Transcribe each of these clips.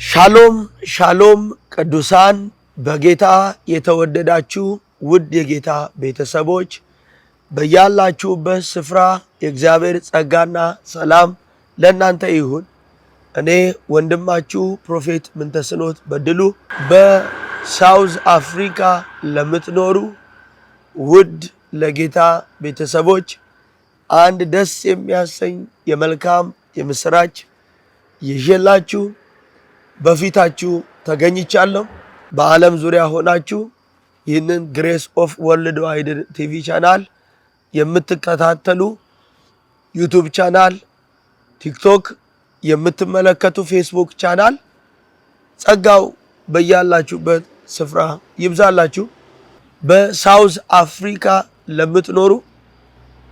ሻሎም ሻሎም ቅዱሳን በጌታ የተወደዳችሁ ውድ የጌታ ቤተሰቦች በያላችሁበት ስፍራ የእግዚአብሔር ጸጋና ሰላም ለእናንተ ይሁን። እኔ ወንድማችሁ ፕሮፌት ምንተስኖት በድሉ በሳውዝ አፍሪካ ለምትኖሩ ውድ ለጌታ ቤተሰቦች አንድ ደስ የሚያሰኝ የመልካም የምስራች ይዤላችሁ በፊታችሁ ተገኝቻለሁ። በዓለም ዙሪያ ሆናችሁ ይህንን ግሬስ ኦፍ ወርልድ ዋይድ ቲቪ ቻናል የምትከታተሉ ዩቲዩብ ቻናል፣ ቲክቶክ የምትመለከቱ ፌስቡክ ቻናል ጸጋው በያላችሁበት ስፍራ ይብዛላችሁ። በሳውዝ አፍሪካ ለምትኖሩ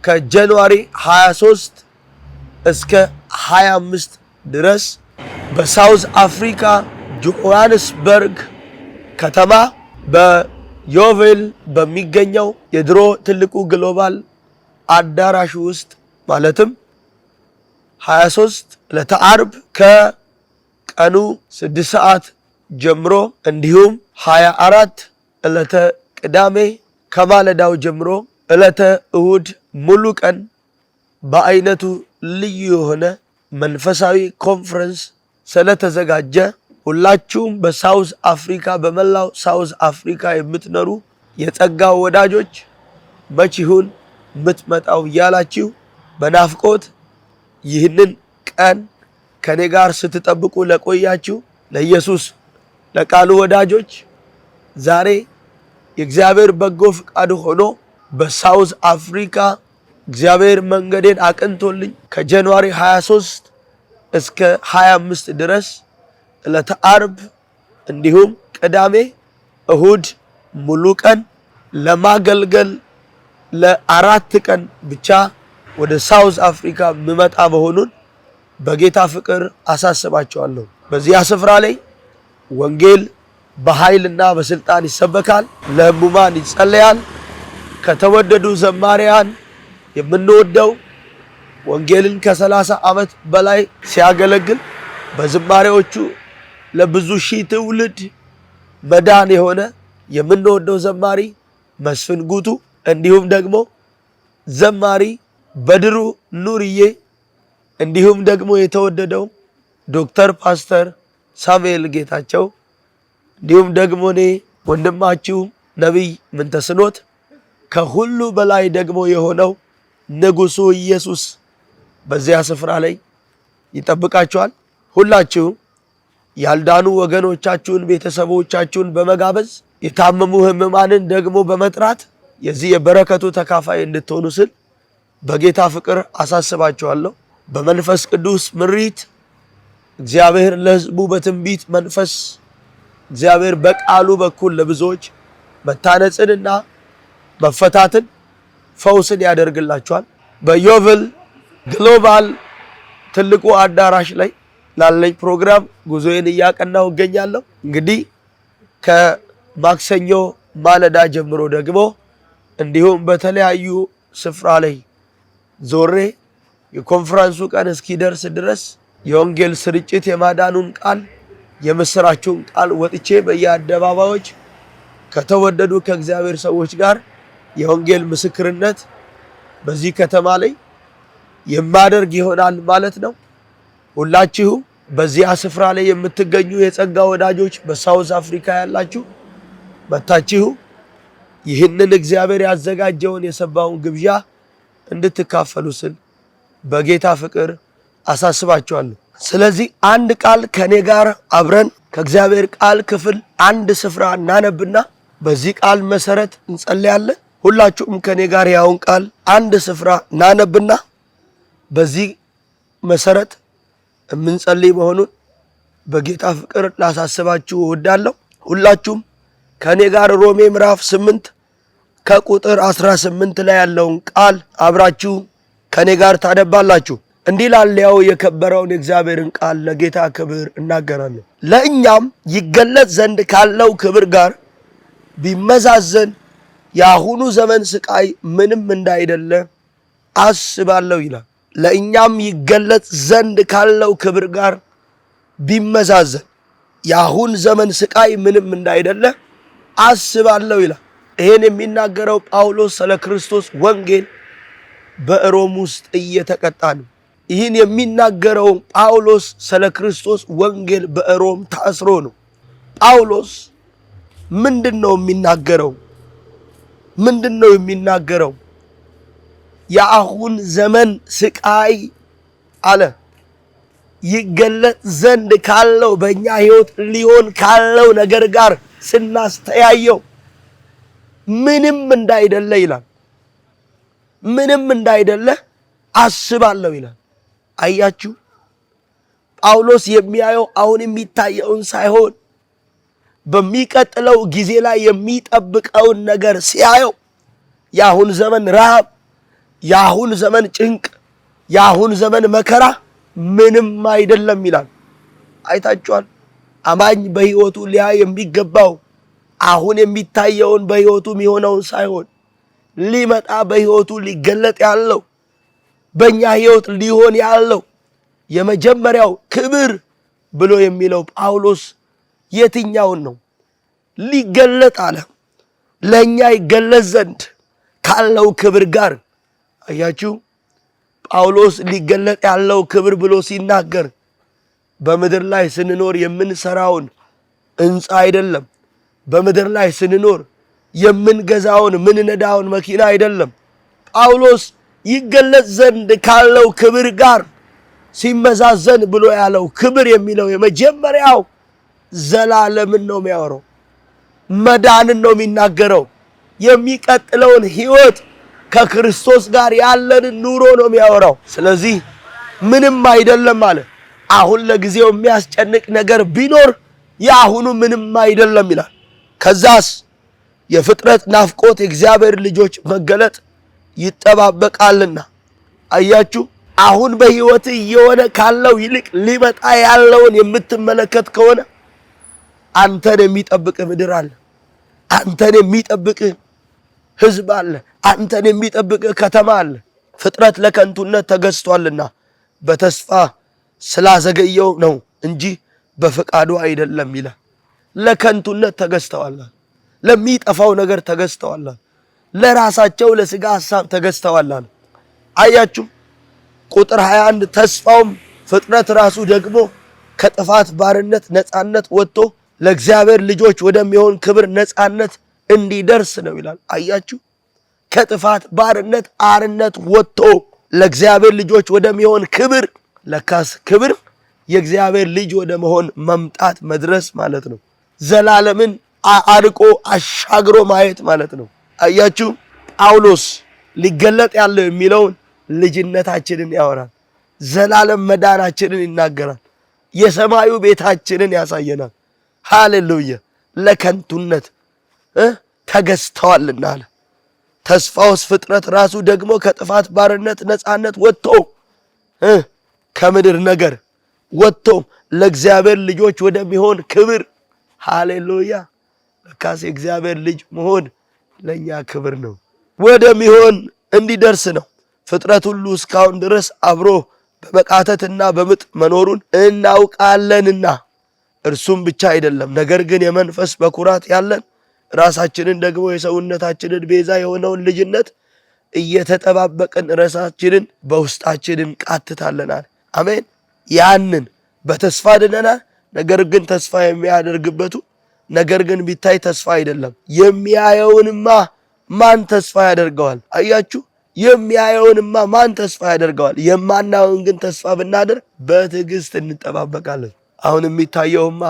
ከጃንዋሪ 23 እስከ 25 ድረስ በሳውዝ አፍሪካ ጆሃንስበርግ ከተማ በዮቬል በሚገኘው የድሮ ትልቁ ግሎባል አዳራሽ ውስጥ ማለትም 23 ዕለተ ዓርብ ከቀኑ 6 ሰዓት ጀምሮ እንዲሁም 24 ዕለተ ቅዳሜ ከማለዳው ጀምሮ ዕለተ እሁድ ሙሉ ቀን በአይነቱ ልዩ የሆነ መንፈሳዊ ኮንፈረንስ ስለተዘጋጀ ሁላችሁም በሳውዝ አፍሪካ በመላው ሳውዝ አፍሪካ የምትኖሩ የጸጋው ወዳጆች መች ይሁን የምትመጣው እያላችሁ በናፍቆት ይህንን ቀን ከኔ ጋር ስትጠብቁ ለቆያችሁ ለኢየሱስ ለቃሉ ወዳጆች ዛሬ የእግዚአብሔር በጎ ፍቃድ ሆኖ በሳውዝ አፍሪካ እግዚአብሔር መንገዴን አቅንቶልኝ ከጃንዋሪ 23 እስከ 25 ድረስ ዕለተ ዓርብ እንዲሁም ቅዳሜ እሁድ ሙሉ ቀን ለማገልገል ለ4 ቀን ብቻ ወደ ሳውዝ አፍሪካ ምመጣ መሆኑን በጌታ ፍቅር አሳስባቸዋለሁ። በዚያ ስፍራ ላይ ወንጌል በኃይልና በስልጣን ይሰበካል፣ ለሕሙማን ይጸለያል። ከተወደዱ ዘማሪያን የምንወደው ወንጌልን ከ30 ዓመት በላይ ሲያገለግል በዝማሬዎቹ ለብዙ ሺህ ትውልድ መዳን የሆነ የምንወደው ዘማሪ መስፍን ጉቱ እንዲሁም ደግሞ ዘማሪ በድሩ ኑርዬ እንዲሁም ደግሞ የተወደደው ዶክተር ፓስተር ሳሙኤል ጌታቸው እንዲሁም ደግሞ እኔ ወንድማችሁ ነቢይ ምንተስኖት ከሁሉ በላይ ደግሞ የሆነው ንጉሡ ኢየሱስ በዚያ ስፍራ ላይ ይጠብቃችኋል። ሁላችሁ ያልዳኑ ወገኖቻችሁን ቤተሰቦቻችሁን በመጋበዝ የታመሙ ሕሙማንን ደግሞ በመጥራት የዚህ የበረከቱ ተካፋይ እንድትሆኑ ስል በጌታ ፍቅር አሳስባችኋለሁ። በመንፈስ ቅዱስ ምሪት እግዚአብሔር ለሕዝቡ በትንቢት መንፈስ እግዚአብሔር በቃሉ በኩል ለብዙዎች መታነጽንና መፈታትን ፈውስን ያደርግላችኋል። በዮቬል ግሎባል ትልቁ አዳራሽ ላይ ላለኝ ፕሮግራም ጉዞዬን እያቀናሁ እገኛለሁ። እንግዲህ ከማክሰኞ ማለዳ ጀምሮ ደግሞ እንዲሁም በተለያዩ ስፍራ ላይ ዞሬ የኮንፈረንሱ ቀን እስኪደርስ ድረስ የወንጌል ስርጭት የማዳኑን ቃል የምስራቹን ቃል ወጥቼ በየአደባባዮች ከተወደዱ ከእግዚአብሔር ሰዎች ጋር የወንጌል ምስክርነት በዚህ ከተማ ላይ የማደርግ ይሆናል ማለት ነው። ሁላችሁ በዚያ ስፍራ ላይ የምትገኙ የጸጋ ወዳጆች በሳውዝ አፍሪካ ያላችሁ መታችሁ ይህንን እግዚአብሔር ያዘጋጀውን የሰባውን ግብዣ እንድትካፈሉ ስል በጌታ ፍቅር አሳስባችኋለሁ። ስለዚህ አንድ ቃል ከኔ ጋር አብረን ከእግዚአብሔር ቃል ክፍል አንድ ስፍራ እናነብና በዚህ ቃል መሰረት እንጸልያለን። ሁላችሁም ከኔ ጋር ያውን ቃል አንድ ስፍራ እናነብና በዚህ መሰረት የምንጸልይ መሆኑን በጌታ ፍቅር ላሳስባችሁ እወዳለሁ። ሁላችሁም ከኔ ጋር ሮሜ ምዕራፍ 8 ከቁጥር 18 ላይ ያለውን ቃል አብራችሁ ከኔ ጋር ታነባላችሁ። እንዲህ ይላል፣ ያው የከበረውን የእግዚአብሔርን ቃል ለጌታ ክብር እናገራለሁ። ለእኛም ይገለጥ ዘንድ ካለው ክብር ጋር ቢመዛዘን የአሁኑ ዘመን ስቃይ ምንም እንዳይደለ አስባለሁ ይላል። ለእኛም ይገለጥ ዘንድ ካለው ክብር ጋር ቢመዛዘን የአሁን ዘመን ስቃይ ምንም እንዳይደለ አስባለሁ ይላል። ይሄን የሚናገረው ጳውሎስ ስለ ክርስቶስ ወንጌል በሮም ውስጥ እየተቀጣ ነው። ይህን የሚናገረው ጳውሎስ ስለ ክርስቶስ ወንጌል በሮም ታስሮ ነው። ጳውሎስ ምንድነው የሚናገረው? የአሁን ዘመን ስቃይ አለ ይገለጥ ዘንድ ካለው በእኛ ሕይወት ሊሆን ካለው ነገር ጋር ስናስተያየው ምንም እንዳይደለ ይላል። ምንም እንዳይደለ አስባለሁ ይላል። አያችሁ፣ ጳውሎስ የሚያየው አሁን የሚታየውን ሳይሆን በሚቀጥለው ጊዜ ላይ የሚጠብቀውን ነገር ሲያየው የአሁን ዘመን ረሃብ፣ የአሁን ዘመን ጭንቅ፣ የአሁን ዘመን መከራ ምንም አይደለም ይላል። አይታችኋል። አማኝ በሕይወቱ ሊያይ የሚገባው አሁን የሚታየውን በሕይወቱ የሚሆነውን ሳይሆን ሊመጣ በሕይወቱ ሊገለጥ ያለው በእኛ ሕይወት ሊሆን ያለው የመጀመሪያው ክብር ብሎ የሚለው ጳውሎስ የትኛውን ነው? ሊገለጥ አለ ለእኛ ይገለጥ ዘንድ ካለው ክብር ጋር። አያችሁ፣ ጳውሎስ ሊገለጥ ያለው ክብር ብሎ ሲናገር በምድር ላይ ስንኖር የምንሰራውን ሕንፃ አይደለም። በምድር ላይ ስንኖር የምንገዛውን ምንነዳውን መኪና አይደለም። ጳውሎስ ይገለጥ ዘንድ ካለው ክብር ጋር ሲመዛዘን ብሎ ያለው ክብር የሚለው የመጀመሪያው ዘላለምን ነው የሚያወራው። መዳንን ነው የሚናገረው። የሚቀጥለውን ሕይወት ከክርስቶስ ጋር ያለንን ኑሮ ነው የሚያወራው። ስለዚህ ምንም አይደለም አለ። አሁን ለጊዜው የሚያስጨንቅ ነገር ቢኖር የአሁኑ ምንም አይደለም ይላል። ከዛስ የፍጥረት ናፍቆት የእግዚአብሔር ልጆች መገለጥ ይጠባበቃልና። አያችሁ፣ አሁን በሕይወት እየሆነ ካለው ይልቅ ሊመጣ ያለውን የምትመለከት ከሆነ አንተን የሚጠብቅ ምድር አለ። አንተን የሚጠብቅ ሕዝብ አለ። አንተን የሚጠብቅ ከተማ አለ። ፍጥረት ለከንቱነት ተገዝቷልና በተስፋ ስላዘገየው ነው እንጂ በፈቃዱ አይደለም ይላል። ለከንቱነት ተገዝተዋል። ለሚጠፋው ነገር ተገዝተዋል። ለራሳቸው ለሥጋ ሐሳብ ተገዝተዋል። አያችሁ፣ ቁጥር 21 ተስፋውም ፍጥረት ራሱ ደግሞ ከጥፋት ባርነት ነፃነት ወጥቶ ለእግዚአብሔር ልጆች ወደሚሆን ክብር ነፃነት እንዲደርስ ነው ይላል። አያችሁ፣ ከጥፋት ባርነት አርነት ወጥቶ ለእግዚአብሔር ልጆች ወደሚሆን ክብር። ለካስ ክብር የእግዚአብሔር ልጅ ወደ መሆን መምጣት መድረስ ማለት ነው። ዘላለምን አርቆ አሻግሮ ማየት ማለት ነው። አያችሁ፣ ጳውሎስ ሊገለጥ ያለው የሚለውን ልጅነታችንን ያወራል። ዘላለም መዳናችንን ይናገራል። የሰማዩ ቤታችንን ያሳየናል። ሃሌሉያ! ለከንቱነት ተገዝተዋልና አለ። ተስፋውስ ፍጥረት ራሱ ደግሞ ከጥፋት ባርነት ነፃነት ወጥቶ ከምድር ነገር ወጥቶ ለእግዚአብሔር ልጆች ወደሚሆን ክብር። ሃሌሉያ! ለካስ የእግዚአብሔር ልጅ መሆን ለኛ ክብር ነው። ወደሚሆን እንዲደርስ ነው። ፍጥረት ሁሉ እስካሁን ድረስ አብሮ በመቃተትና በምጥ መኖሩን እናውቃለንና፣ እርሱም ብቻ አይደለም፣ ነገር ግን የመንፈስ በኩራት ያለን ራሳችንን ደግሞ የሰውነታችንን ቤዛ የሆነውን ልጅነት እየተጠባበቅን ራሳችንን በውስጣችን እንቃትታለናል። አሜን። ያንን በተስፋ ድነናል። ነገር ግን ተስፋ የሚያደርግበቱ ነገር ግን ቢታይ ተስፋ አይደለም። የሚያየውንማ ማን ተስፋ ያደርገዋል? አያችሁ፣ የሚያየውንማ ማን ተስፋ ያደርገዋል? የማናየውን ግን ተስፋ ብናደርግ በትዕግስት እንጠባበቃለን። አሁን የሚታየውማ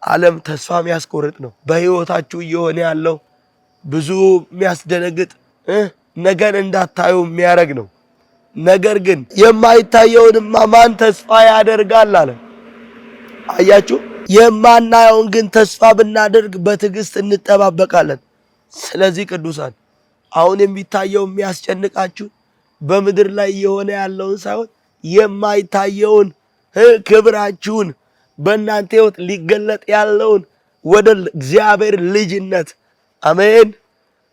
ዓለም ተስፋ የሚያስቆርጥ ነው። በሕይወታችሁ እየሆነ ያለው ብዙ የሚያስደነግጥ ነገር እንዳታዩ የሚያደርግ ነው። ነገር ግን የማይታየውንማ ማን ተስፋ ያደርጋል አለ። አያችሁ፣ የማናየውን ግን ተስፋ ብናደርግ በትዕግስት እንጠባበቃለን። ስለዚህ ቅዱሳን አሁን የሚታየው የሚያስጨንቃችሁ በምድር ላይ እየሆነ ያለውን ሳይሆን የማይታየውን ክብራችሁን በእናንተ ሕይወት ሊገለጥ ያለውን ወደ እግዚአብሔር ልጅነት። አሜን፣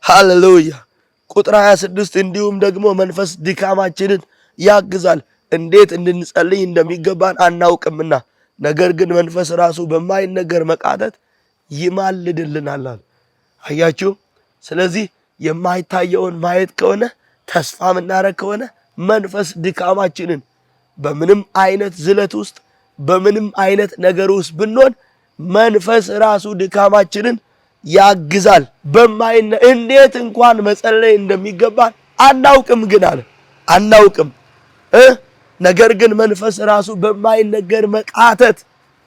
ሃሌሉያ። ቁጥር 26 እንዲሁም ደግሞ መንፈስ ድካማችንን ያግዛል፣ እንዴት እንድንጸልይ እንደሚገባን አናውቅምና ነገር ግን መንፈስ ራሱ በማይነገር መቃተት ይማልድልናል። አያችሁ። ስለዚህ የማይታየውን ማየት ከሆነ ተስፋ ምናረግ ከሆነ መንፈስ ድካማችንን በምንም አይነት ዝለት ውስጥ በምንም አይነት ነገር ውስጥ ብንሆን መንፈስ ራሱ ድካማችንን ያግዛል። እንዴት እንኳን መጸለይ እንደሚገባን አናውቅም ግን አለ አናውቅም። ነገር ግን መንፈስ ራሱ በማይነገር መቃተት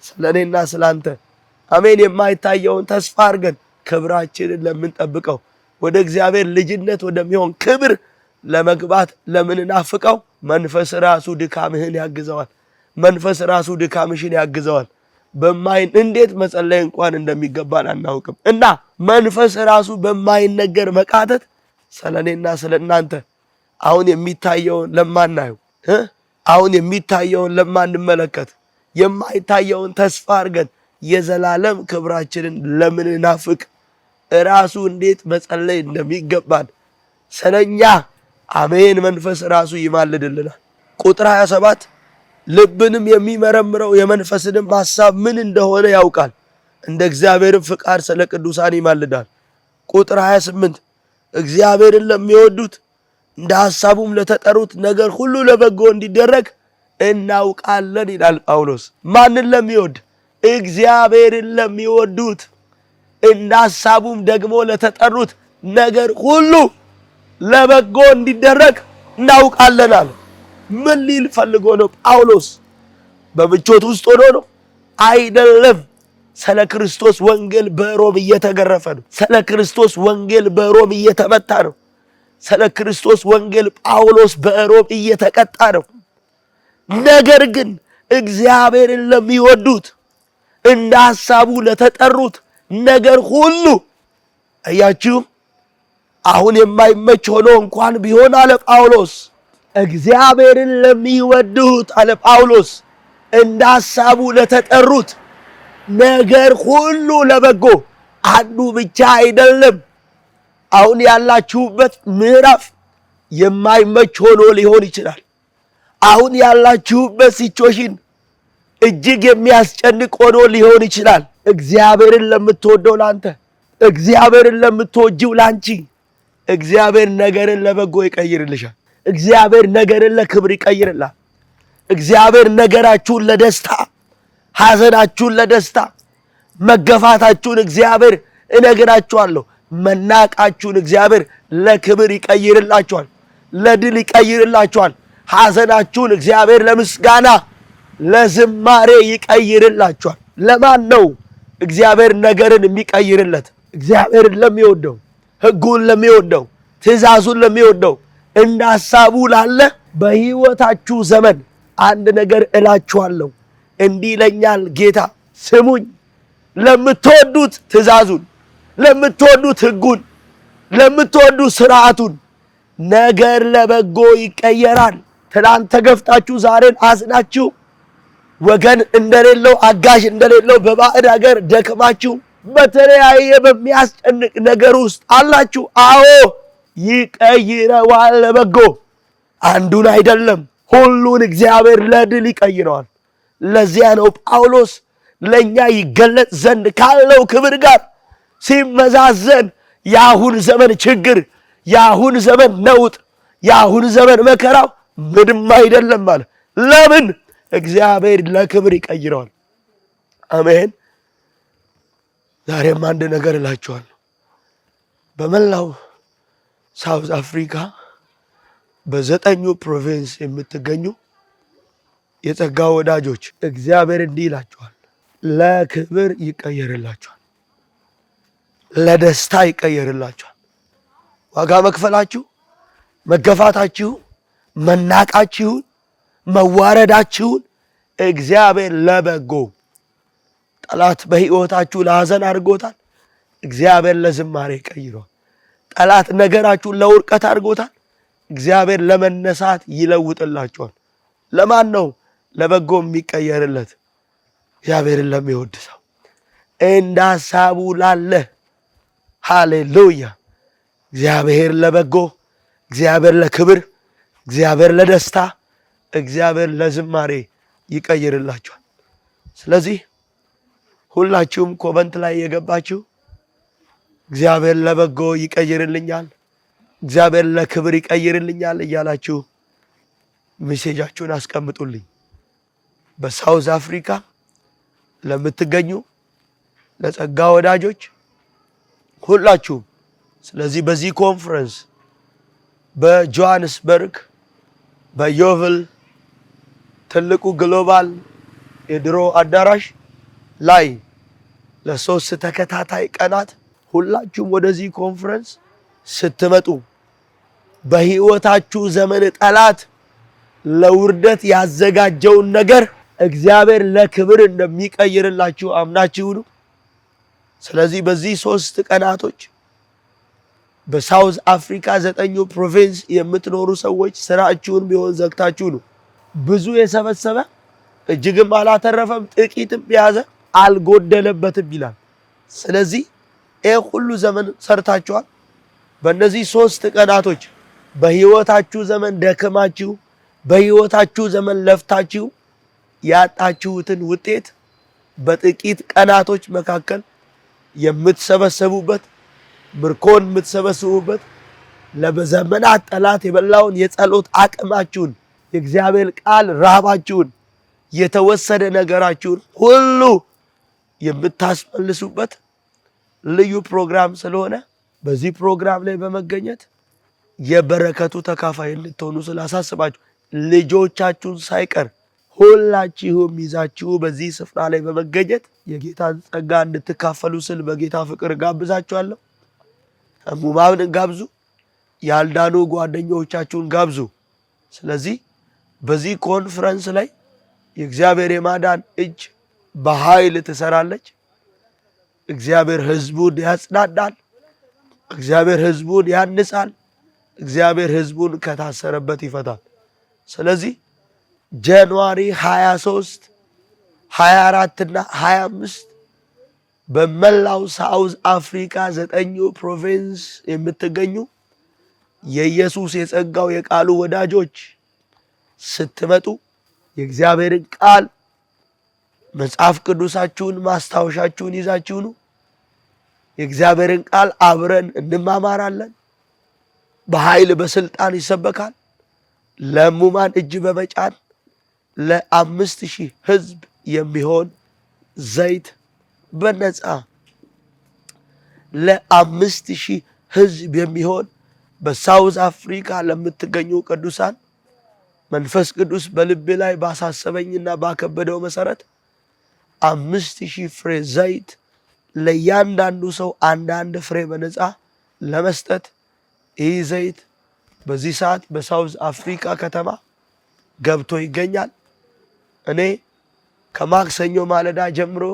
ስለኔና ስላንተ አሜን የማይታየውን ተስፋ አድርገን ክብራችንን ለምንጠብቀው ወደ እግዚአብሔር ልጅነት ወደሚሆን ክብር ለመግባት ለምንናፍቀው መንፈስ ራሱ ድካምህን ያግዘዋል። መንፈስ ራሱ ድካምሽን ያግዘዋል። እንዴት መጸለይ እንኳን እንደሚገባን አናውቅም እና መንፈስ ራሱ በማይነገር መቃተት ስለኔና ስለናንተ አሁን የሚታየውን ለማናየው አሁን የሚታየውን ለማንመለከት የማይታየውን ተስፋ አድርገን የዘላለም ክብራችንን ለምንናፍቅ ራሱ እንዴት መጸለይ እንደሚገባን ስለኛ አሜን መንፈስ ራሱ ይማልድልናል። ቁጥር 27 ልብንም የሚመረምረው የመንፈስንም ሐሳብ ምን እንደሆነ ያውቃል፣ እንደ እግዚአብሔርም ፍቃድ ስለ ቅዱሳን ይማልዳል። ቁጥር 28 እግዚአብሔርን ለሚወዱት እንደ ሐሳቡም ለተጠሩት ነገር ሁሉ ለበጎ እንዲደረግ እናውቃለን ይላል ጳውሎስ። ማንን ለሚወድ? እግዚአብሔርን ለሚወዱት እንደ ሐሳቡም ደግሞ ለተጠሩት ነገር ሁሉ ለበጎ እንዲደረግ እናውቃለን አለ። ምን ሊል ፈልጎ ነው ጳውሎስ? በምቾት ውስጥ ሆኖ ነው አይደለም። ስለ ክርስቶስ ወንጌል በሮም እየተገረፈ ነው። ስለ ክርስቶስ ወንጌል በሮም እየተመታ ነው። ስለ ክርስቶስ ወንጌል ጳውሎስ በሮም እየተቀጣ ነው። ነገር ግን እግዚአብሔርን ለሚወዱት እንደ ሐሳቡ ለተጠሩት ነገር ሁሉ አያችሁ፣ አሁን የማይመች ሆኖ እንኳን ቢሆን አለ ጳውሎስ እግዚአብሔርን ለሚወዱት አለ ጳውሎስ እንደ ሐሳቡ ለተጠሩት ነገር ሁሉ ለበጎ። አንዱ ብቻ አይደለም። አሁን ያላችሁበት ምዕራፍ የማይመች ሆኖ ሊሆን ይችላል። አሁን ያላችሁበት ሲቹዌሽን እጅግ የሚያስጨንቅ ሆኖ ሊሆን ይችላል። እግዚአብሔርን ለምትወደው ላንተ፣ እግዚአብሔርን ለምትወጂው ላንቺ እግዚአብሔር ነገርን ለበጎ ይቀይርልሻል። እግዚአብሔር ነገርን ለክብር ይቀይርላል። እግዚአብሔር ነገራችሁን ለደስታ፣ ሐዘናችሁን ለደስታ፣ መገፋታችሁን እግዚአብሔር እነግራችኋለሁ መናቃችሁን እግዚአብሔር ለክብር ይቀይርላችኋል፣ ለድል ይቀይርላችኋል። ሐዘናችሁን እግዚአብሔር ለምስጋና ለዝማሬ ይቀይርላችኋል። ለማን ነው እግዚአብሔር ነገርን የሚቀይርለት? እግዚአብሔርን ለሚወደው፣ ሕጉን ለሚወደው፣ ትእዛዙን ለሚወደው እንደ ሐሳቡ ላለ በሕይወታችሁ ዘመን አንድ ነገር እላችኋለሁ። እንዲህ ይለኛል ጌታ፣ ስሙኝ። ለምትወዱት ትእዛዙን፣ ለምትወዱት ሕጉን፣ ለምትወዱት ሥርዓቱን ነገር ለበጎ ይቀየራል። ትናንት ተገፍታችሁ ዛሬን አዝናችሁ ወገን እንደሌለው አጋዥ እንደሌለው በባዕድ ሀገር ደክማችሁ በተለያየ በሚያስጨንቅ ነገር ውስጥ አላችሁ። አዎ ይቀይረዋል ለበጎ። አንዱን አይደለም ሁሉን እግዚአብሔር ለድል ይቀይረዋል። ለዚያ ነው ጳውሎስ ለእኛ ይገለጥ ዘንድ ካለው ክብር ጋር ሲመዛዘን የአሁን ዘመን ችግር፣ የአሁን ዘመን ነውጥ፣ የአሁን ዘመን መከራው ምንም አይደለም ማለት። ለምን? እግዚአብሔር ለክብር ይቀይረዋል። አሜን። ዛሬም አንድ ነገር እላችኋለሁ። በመላው ሳውዝ አፍሪካ በ9ኙ ፕሮቪንስ የምትገኙ የጸጋ ወዳጆች እግዚአብሔር እንዲህ ይላችኋል፣ ለክብር ይቀየርላችኋል፣ ለደስታ ይቀየርላችኋል። ዋጋ መክፈላችሁ፣ መገፋታችሁ፣ መናቃችሁን፣ መዋረዳችሁን እግዚአብሔር ለበጎ። ጠላት በሕይወታችሁ ለሐዘን አድርጎታል፣ እግዚአብሔር ለዝማሬ ይቀይረዋል። ጠላት ነገራችሁን ለውርቀት አድርጎታል፣ እግዚአብሔር ለመነሳት ይለውጥላችኋል። ለማን ነው ለበጎ የሚቀየርለት? እግዚአብሔርን ለሚወድ ሰው እንደ ሐሳቡ ላለ። ሃሌሉያ! እግዚአብሔር ለበጎ፣ እግዚአብሔር ለክብር፣ እግዚአብሔር ለደስታ፣ እግዚአብሔር ለዝማሬ ይቀይርላችኋል። ስለዚህ ሁላችሁም ኮመንት ላይ የገባችሁ እግዚአብሔር ለበጎ ይቀይርልኛል፣ እግዚአብሔር ለክብር ይቀይርልኛል እያላችሁ ሜሴጃችሁን አስቀምጡልኝ። በሳውዝ አፍሪካ ለምትገኙ ለጸጋ ወዳጆች ሁላችሁም ስለዚህ በዚህ ኮንፈረንስ በጆሃንስበርግ በዮቭል ትልቁ ግሎባል የድሮ አዳራሽ ላይ ለ3 ተከታታይ ቀናት ሁላችሁም ወደዚህ ኮንፈረንስ ስትመጡ በህይወታችሁ ዘመን ጠላት ለውርደት ያዘጋጀውን ነገር እግዚአብሔር ለክብር እንደሚቀይርላችሁ አምናችሁ ነው። ስለዚህ በዚህ 3 ቀናቶች በሳውዝ አፍሪካ 9 ፕሮቪንስ የምትኖሩ ሰዎች ስራችሁን ቢሆን ዘግታችሁ ነው። ብዙ የሰበሰበ እጅግም አላተረፈም፣ ጥቂትም ያዘ አልጎደለበትም ይላል። ስለዚህ ሁሉ ዘመን ሰርታችኋል። በእነዚህ 3 ቀናቶች በህይወታችሁ ዘመን ደክማችሁ በህይወታችሁ ዘመን ለፍታችሁ ያጣችሁትን ውጤት በጥቂት ቀናቶች መካከል የምትሰበሰቡበት ምርኮን የምትሰበስቡበት ለዘመናት ጠላት የበላውን የጸሎት አቅማችሁን የእግዚአብሔር ቃል ረሃባችሁን የተወሰደ ነገራችሁን ሁሉ የምታስመልሱበት ልዩ ፕሮግራም ስለሆነ በዚህ ፕሮግራም ላይ በመገኘት የበረከቱ ተካፋይ እንድትሆኑ ስላሳስባችሁ ልጆቻችሁን ሳይቀር ሁላችሁም ይዛችሁ በዚህ ስፍራ ላይ በመገኘት የጌታን ጸጋ እንድትካፈሉ ስል በጌታ ፍቅር ጋብዛችኋለሁ። ሕሙማንን ጋብዙ፣ ያልዳኑ ጓደኞቻችሁን ጋብዙ። ስለዚህ በዚህ ኮንፈረንስ ላይ የእግዚአብሔር የማዳን እጅ በኃይል ትሰራለች። እግዚአብሔር ሕዝቡን ያጽናናል። እግዚአብሔር ሕዝቡን ያንጻል። እግዚአብሔር ሕዝቡን ከታሰረበት ይፈታል። ስለዚህ ጃንዋሪ 23፣ 24 እና 25 በመላው ሳውዝ አፍሪካ 9 ፕሮቪንስ የምትገኙ የኢየሱስ የጸጋው የቃሉ ወዳጆች ስትመጡ የእግዚአብሔርን ቃል መጽሐፍ ቅዱሳችሁን ማስታወሻችሁን ይዛችሁ ነው። የእግዚአብሔርን ቃል አብረን እንማማራለን። በኃይል በስልጣን ይሰበካል። ለሕሙማን እጅ በመጫን ለ5000 ሕዝብ የሚሆን ዘይት በነፃ ለ5000 ሕዝብ የሚሆን በሳውዝ አፍሪካ ለምትገኙ ቅዱሳን መንፈስ ቅዱስ በልቤ ላይ ባሳሰበኝና ባከበደው መሰረት 5000 ፍሬ ዘይት ለእያንዳንዱ ሰው አንዳንድ ፍሬ በነፃ ለመስጠት ይህ ዘይት በዚህ ሰዓት በሳውዝ አፍሪካ ከተማ ገብቶ ይገኛል። እኔ ከማክሰኞ ማለዳ ጀምሮ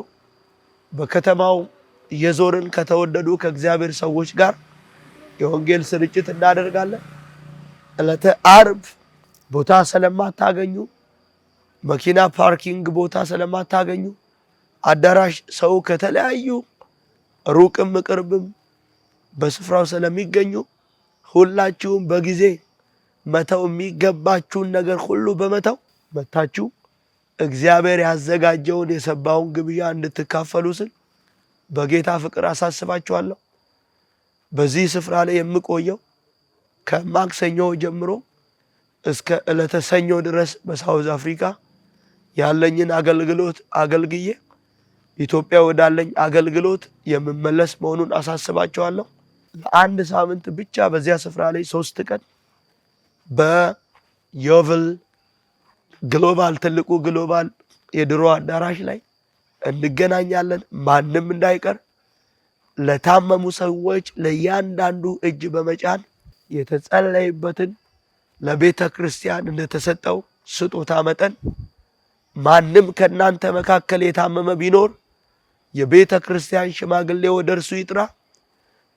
በከተማው እየዞርን ከተወደዱ ከእግዚአብሔር ሰዎች ጋር የወንጌል ስርጭት እናደርጋለን። ዕለተ ዓርብ ቦታ ስለማታገኙ፣ መኪና ፓርኪንግ ቦታ ስለማታገኙ፣ አዳራሽ ሰው ከተለያዩ ሩቅም ቅርብም በስፍራው ስለሚገኙ ሁላችሁም በጊዜ መተው የሚገባችሁን ነገር ሁሉ በመተው መታችሁ እግዚአብሔር ያዘጋጀውን የሰባውን ግብዣ እንድትካፈሉ ስል በጌታ ፍቅር አሳስባችኋለሁ። በዚህ ስፍራ ላይ የምቆየው ከማክሰኞ ጀምሮ እስከ ዕለተ ሰኞ ድረስ በሳውዝ አፍሪካ ያለኝን አገልግሎት አገልግዬ ኢትዮጵያ ወዳለኝ አገልግሎት የምመለስ መሆኑን አሳስባችኋለሁ። ለአንድ ሳምንት ብቻ በዚያ ስፍራ ላይ 3 ቀን በዮቭል ግሎባል ትልቁ ግሎባል የድሮ አዳራሽ ላይ እንገናኛለን። ማንም እንዳይቀር ለታመሙ ሰዎች ለእያንዳንዱ እጅ በመጫን የተጸለይበትን ለቤተ ክርስቲያን እንደተሰጠው ስጦታ መጠን ማንም ከእናንተ መካከል የታመመ ቢኖር የቤተ ክርስቲያን ሽማግሌ ወደ እርሱ ይጥራ፣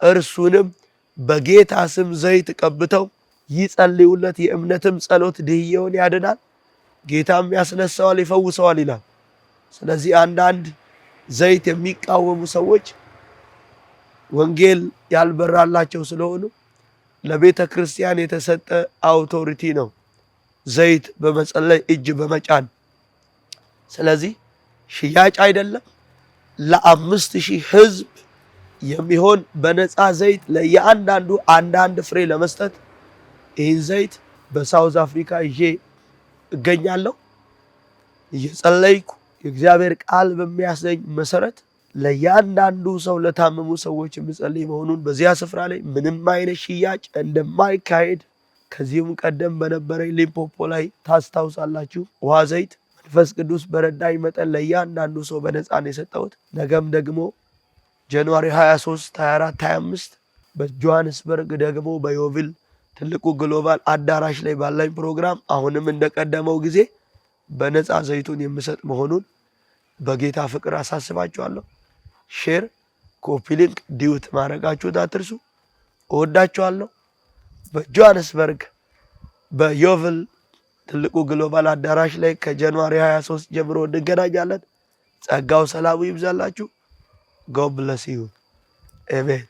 እርሱንም በጌታ ስም ዘይት ቀብተው ይጸልዩለት። የእምነትም ጸሎት ድህየውን ያድናል፣ ጌታም ያስነሳዋል፣ ይፈውሰዋል ይላል። ስለዚህ አንዳንድ ዘይት የሚቃወሙ ሰዎች ወንጌል ያልበራላቸው ስለሆኑ ለቤተ ክርስቲያን የተሰጠ አውቶሪቲ ነው ዘይት በመጸለይ እጅ በመጫን። ስለዚህ ሽያጭ አይደለም። ለ5000 ህዝብ የሚሆን በነፃ ዘይት ለየአንዳንዱ አንዳንድ ፍሬ ለመስጠት ይህን ዘይት በሳውዝ አፍሪካ ይዤ እገኛለሁ። እየጸለይኩ የእግዚአብሔር ቃል በሚያሰኝ መሰረት ለያንዳንዱ ሰው ለታመሙ ሰዎች የምጸልይ መሆኑን በዚያ ስፍራ ላይ ምንም አይነት ሽያጭ እንደማይካሄድ ከዚህም ቀደም በነበረኝ ሊምፖፖ ላይ ታስታውሳላችሁ። ውሃ ዘይት መንፈስ ቅዱስ በረዳኝ መጠን ለያንዳንዱ ሰው በነፃ ነው የሰጠሁት። ነገም ደግሞ ጃንዋሪ 23፣ 24፣ 25 በጆሃንስበርግ ደግሞ በዮቪል ትልቁ ግሎባል አዳራሽ ላይ ባለኝ ፕሮግራም አሁንም እንደቀደመው ጊዜ በነፃ ዘይቱን የምሰጥ መሆኑን በጌታ ፍቅር አሳስባችኋለሁ። ሼር፣ ኮፒ ሊንክ፣ ዲዩት ማድረጋችሁን አትርሱ። እወዳችኋለሁ። በጆሃንስበርግ በዮቪል ትልቁ ግሎባል አዳራሽ ላይ ከጃንዋሪ 23 ጀምሮ እንገናኛለን። ጸጋው ሰላሙ ይብዛላችሁ። God bless you. Amen.